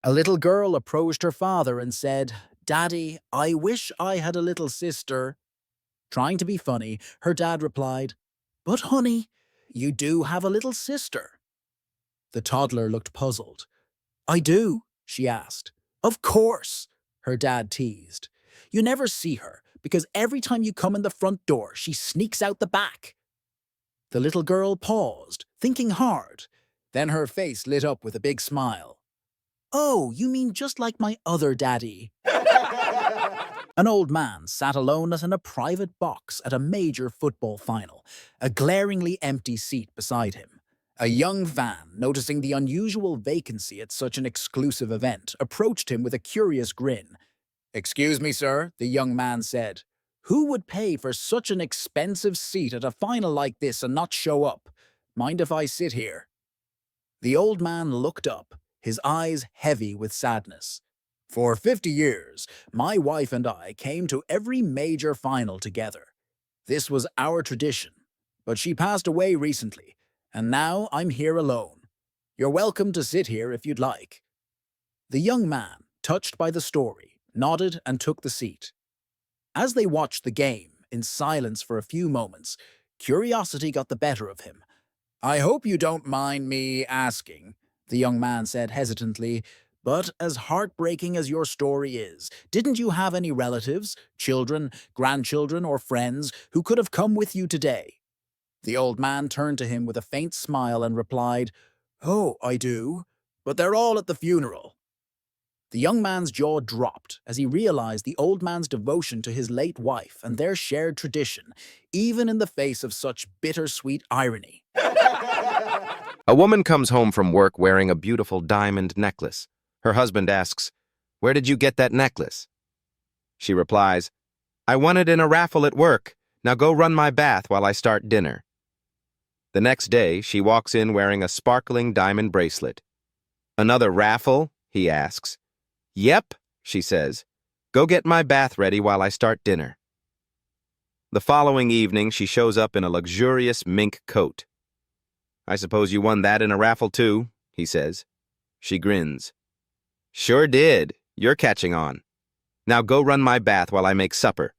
A little girl approached her father and said, "Daddy, I wish I had a little sister." Trying to be funny, her dad replied, "But honey, you do have a little sister." The toddler looked puzzled. "I do?" she asked. "Of course," her dad teased. "You never see her because every time you come in the front door, she sneaks out the back." The little girl paused, thinking hard. Then her face lit up with a big smile. "Oh, you mean just like my other daddy." An old man sat alone in a private box at a major football final, a glaringly empty seat beside him. A young fan, noticing the unusual vacancy at such an exclusive event, approached him with a curious grin. "Excuse me, sir," the young man said. "Who would pay for such an expensive seat at a final like this and not show up? Mind if I sit here?" The old man looked up, his eyes heavy with sadness. "For 50 years, my wife and I came to every major final together. This was our tradition, but she passed away recently, and now I'm here alone. You're welcome to sit here if you'd like." The young man, touched by the story, nodded and took the seat. As they watched the game, in silence for a few moments, curiosity got the better of him. "I hope you don't mind me asking," the young man said hesitantly, "but as heartbreaking as your story is, didn't you have any relatives, children, grandchildren, or friends who could have come with you today?" The old man turned to him with a faint smile and replied, "Oh, I do, but they're all at the funeral." The young man's jaw dropped as he realized the old man's devotion to his late wife and their shared tradition, even in the face of such bittersweet irony. A woman comes home from work wearing a beautiful diamond necklace. Her husband asks, "Where did you get that necklace?" She replies, "I won it in a raffle at work. Now go run my bath while I start dinner." The next day, she walks in wearing a sparkling diamond bracelet. "Another raffle?" he asks. "Yep," she says. "Go get my bath ready while I start dinner." The following evening, she shows up in a luxurious mink coat. "I suppose you won that in a raffle too," he says. She grins. "Sure did. You're catching on. Now go run my bath while I make supper."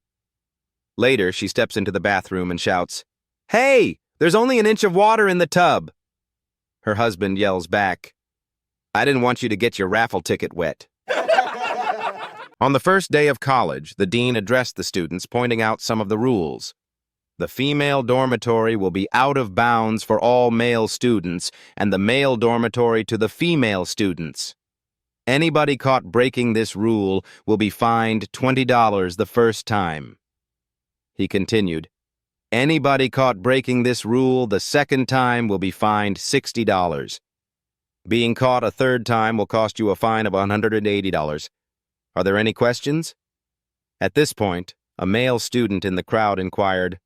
Later, she steps into the bathroom and shouts, "Hey, there's only an inch of water in the tub." Her husband yells back, "I didn't want you to get your raffle ticket wet." On the first day of college, the dean addressed the students, pointing out some of the rules. The female dormitory will be out of bounds for all male students, and the male dormitory to the female students. Anybody caught breaking this rule will be fined $20 the first time. He continued, "Anybody caught breaking this rule the second time will be fined $60. Being caught a third time will cost you a fine of $180. Are there any questions?" At this point, a male student in the crowd inquired,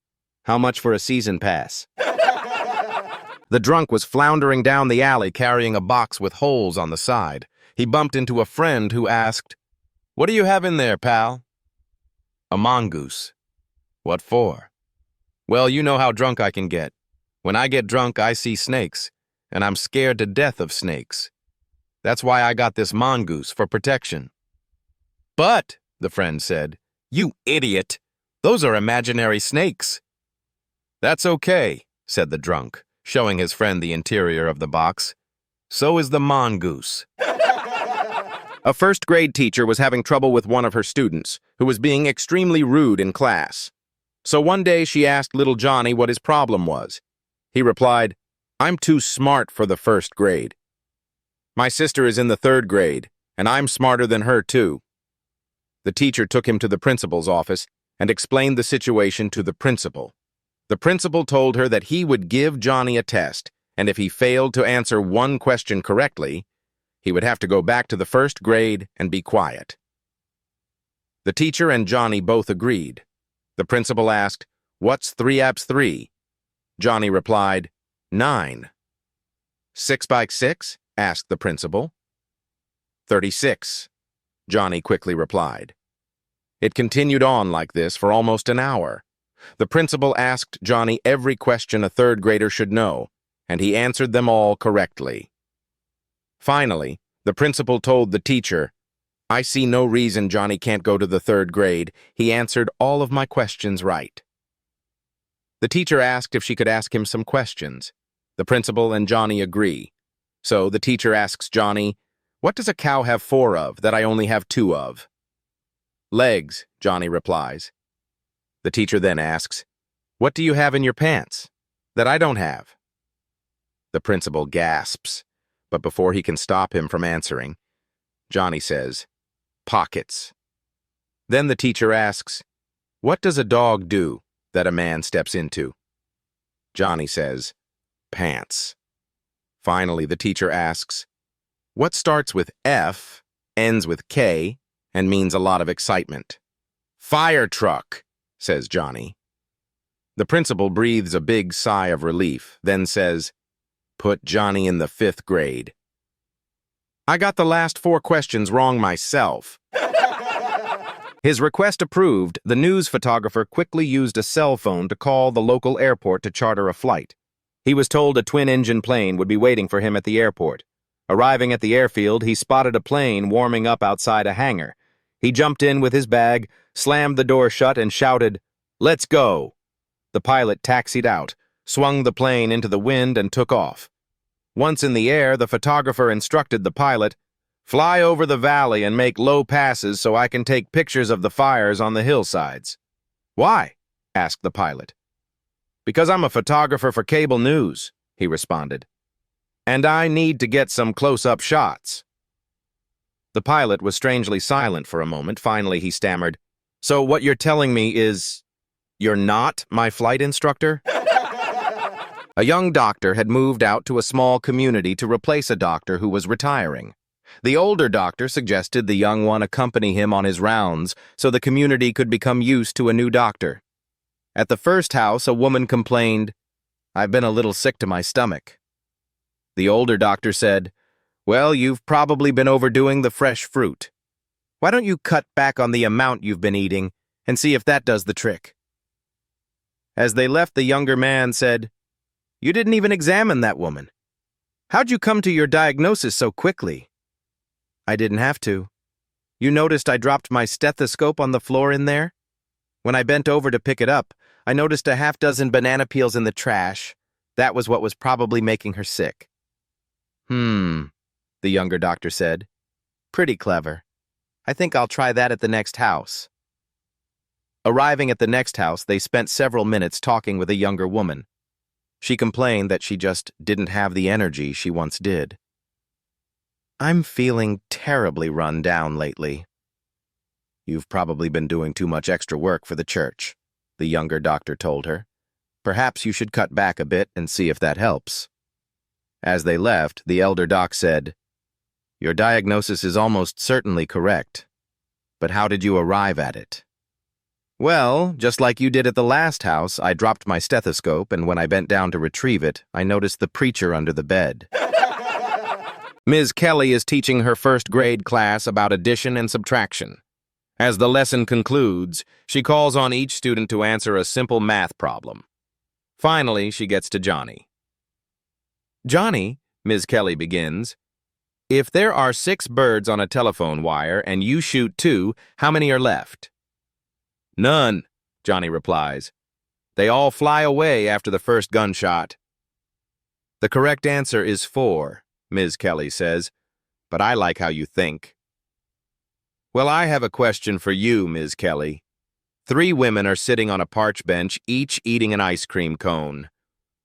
"How much for a season pass?" The drunk was floundering down the alley carrying a box with holes on the side. He bumped into a friend who asked, "What do you have in there, pal?" "A mongoose." "What for?" "Well, you know how drunk I can get. When I get drunk, I see snakes, and I'm scared to death of snakes. That's why I got this mongoose, for protection." "But," the friend said, "you idiot, those are imaginary snakes." "That's okay," said the drunk, showing his friend the interior of the box. "So is the mongoose." A first-grade teacher was having trouble with one of her students, who was being extremely rude in class. So one day she asked little Johnny what his problem was. He replied, "I'm too smart for the first grade. My sister is in the third grade, and I'm smarter than her too." The teacher took him to the principal's office and explained the situation to the principal. The principal told her that he would give Johnny a test, and if he failed to answer one question correctly, he would have to go back to the first grade and be quiet. The teacher and Johnny both agreed. The principal asked, "What's 3 apps 3? Johnny replied, 9. 6 by 6? Asked the principal. 36. Johnny quickly replied. It continued on like this for almost an hour. The principal asked Johnny every question a third grader should know, and he answered them all correctly. Finally, The principal told the teacher, I see no reason Johnny can't go to the 3rd grade. He answered all of my questions right. The teacher asked if she could ask him some questions. The principal and Johnny agree. So the teacher asks Johnny, what does a cow have 4 of that I only have 2 of? Legs, Johnny replies. The teacher then asks, what do you have in your pants that I don't have? The principal gasps, but before he can stop him from answering, Johnny says, pockets. Then the teacher asks, what does a dog do that a man steps into? Johnny says, pants. Finally, the teacher asks, what starts with F, ends with K, and means a lot of excitement? Fire truck, says Johnny. The principal breathes a big sigh of relief, then says, put Johnny in the 5th grade. I got the last 4 questions wrong myself. His request approved, the news photographer quickly used a cell phone to call the local airport to charter a flight. He was told a twin-engine plane would be waiting for him at the airport. Arriving at the airfield, he spotted a plane warming up outside a hangar. He jumped in with his bag, slammed the door shut, and shouted, let's go. The pilot taxied out, swung the plane into the wind, and took off. Once in the air, the photographer instructed the pilot, fly over the valley and make low passes so I can take pictures of the fires on the hillsides. Why? Asked the pilot. Because I'm a photographer for cable news, he responded. And I need to get some close-up shots. The pilot was strangely silent for a moment. Finally, he stammered, so what you're telling me is, you're not my flight instructor? A young doctor had moved out to a small community to replace a doctor who was retiring. The older doctor suggested the young one accompany him on his rounds so the community could become used to a new doctor. At the first house, a woman complained, I've been a little sick to my stomach. The older doctor said, well, you've probably been overdoing the fresh fruit. Why don't you cut back on the amount you've been eating and see if that does the trick? As they left, the younger man said, you didn't even examine that woman. How'd you come to your diagnosis so quickly? I didn't have to. You noticed I dropped my stethoscope on the floor in there? When I bent over to pick it up, I noticed a half-dozen banana peels in the trash. That was what was probably making her sick. The younger doctor said. Pretty clever. I think I'll try that at the next house. Arriving at the next house, they spent several minutes talking with a younger woman. She complained that she just didn't have the energy she once did. I'm feeling terribly run down lately. You've probably been doing too much extra work for the church, the younger doctor told her. Perhaps you should cut back a bit and see if that helps. As they left, the elder doc said, your diagnosis is almost certainly correct. But how did you arrive at it? Well, just like you did at the last house, I dropped my stethoscope, and when I bent down to retrieve it, I noticed the preacher under the bed. Ms. Kelly is teaching her 1st grade class about addition and subtraction. As the lesson concludes, she calls on each student to answer a simple math problem. Finally, she gets to Johnny. Johnny, Ms. Kelly begins, if there are 6 birds on a telephone wire and you shoot 2, how many are left? None, Johnny replies. They all fly away after the first gunshot. The correct answer is 4, Ms. Kelly says, but I like how you think. Well, I have a question for you, Ms. Kelly. 3 women are sitting on a park bench, each eating an ice cream cone.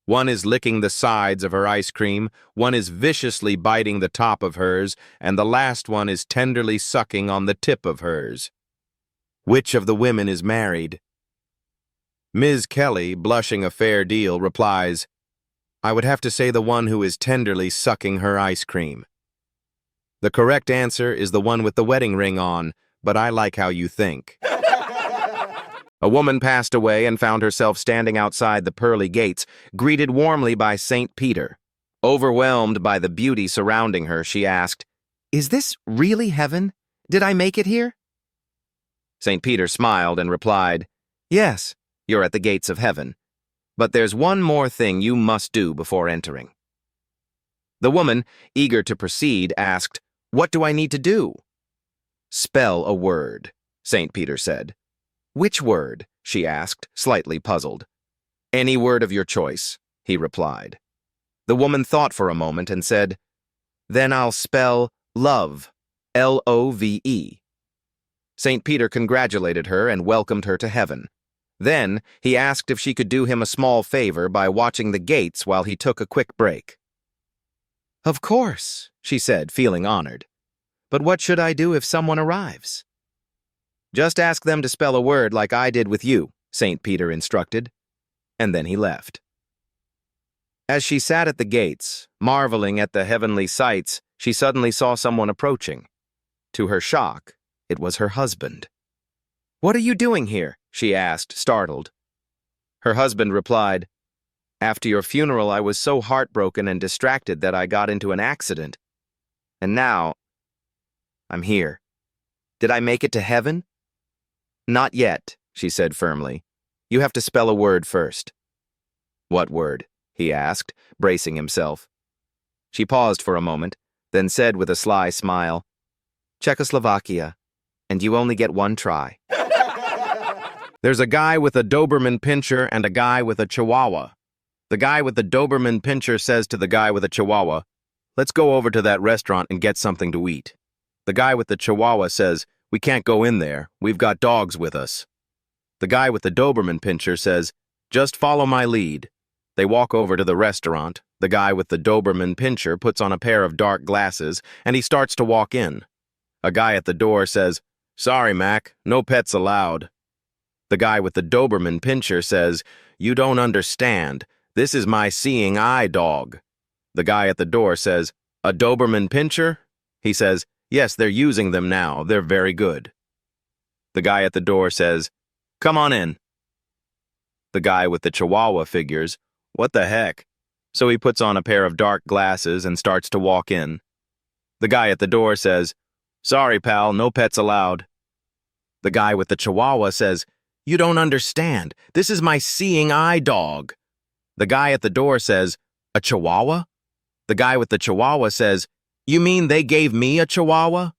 One is licking the sides of her ice cream, one is viciously biting the top of hers, and the last one is tenderly sucking on the tip of hers. Which of the women is married? Ms. Kelly, blushing a fair deal, replies, I would have to say the one who is tenderly sucking her ice cream. The correct answer is the one with the wedding ring on, but I like how you think. A woman passed away and found herself standing outside the pearly gates, greeted warmly by St. Peter. Overwhelmed by the beauty surrounding her, she asked, Is this really heaven? Did I make it here? St. Peter smiled and replied, Yes, you're at the gates of heaven. But there's one more thing you must do before entering. The woman, eager to proceed, asked, What do I need to do? Spell a word, St. Peter said. Which word? She asked, slightly puzzled. Any word of your choice, he replied. The woman thought for a moment and said, Then I'll spell love, Love. St. Peter congratulated her and welcomed her to heaven. Then he asked if she could do him a small favor by watching the gates while he took a quick break. Of course, she said, feeling honored. But what should I do if someone arrives? Just ask them to spell a word like I did with you, St. Peter instructed. And then he left. As she sat at the gates, marveling at the heavenly sights, she suddenly saw someone approaching. To her shock, it was her husband. What are you doing here? She asked, startled. Her husband replied, After your funeral, I was so heartbroken and distracted that I got into an accident. And now, I'm here. Did I make it to heaven? Not yet, she said firmly. You have to spell a word first. What word? He asked, bracing himself. She paused for a moment, then said with a sly smile, Czechoslovakia, and you only get one try. There's a guy with a Doberman Pinscher and a guy with a Chihuahua. The guy with the Doberman Pinscher says to the guy with a Chihuahua, Let's go over to that restaurant and get something to eat. The guy with the Chihuahua says, We can't go in there, we've got dogs with us. The guy with the Doberman Pinscher says, Just follow my lead. They walk over to the restaurant. The guy with the Doberman Pinscher puts on a pair of dark glasses, and he starts to walk in. A guy at the door says, Sorry, Mac, no pets allowed. The guy with the Doberman Pinscher says, You don't understand. This is my seeing eye dog. The guy at the door says, A Doberman Pinscher? He says, Yes, they're using them now. They're very good. The guy at the door says, Come on in. The guy with the Chihuahua figures, What the heck? So he puts on a pair of dark glasses and starts to walk in. The guy at the door says, Sorry, pal, no pets allowed. The guy with the Chihuahua says, You don't understand. This is my seeing eye dog. The guy at the door says, A Chihuahua? The guy with the Chihuahua says, You mean they gave me a Chihuahua?